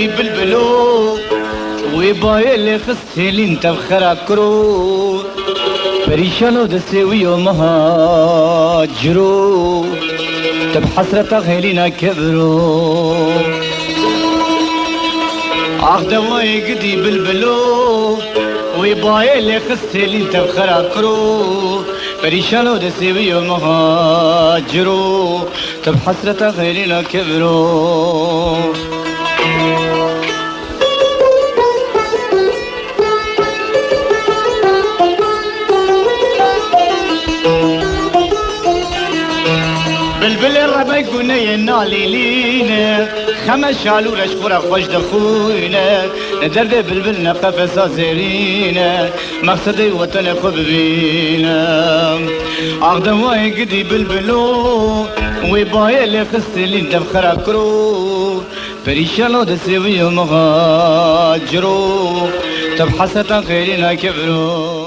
قدي بلبلو ويباي اللي خستي اللي انت بخرا كرو بريشانو دسوي ومهاجرو تب حسرة غيرنا كبرو دواي قدي بلبلو ويباي اللي خستي اللي انت بخرا كرو بريشانو دسوي ومهاجرو تب حسرة غيرنا كبرو بلبل الربا يقولنا ينالي لينا خمس شالو لشكورا خوش دخوينا ندرد بلبلنا قفصا زيرينا مقصدي وطن خوب بينا دواي قدي بلبلو ويباي اللي خستي اللي انت بخرا كرو بريشانو دسوي ومغاجرو تبحثت غيرنا كبرو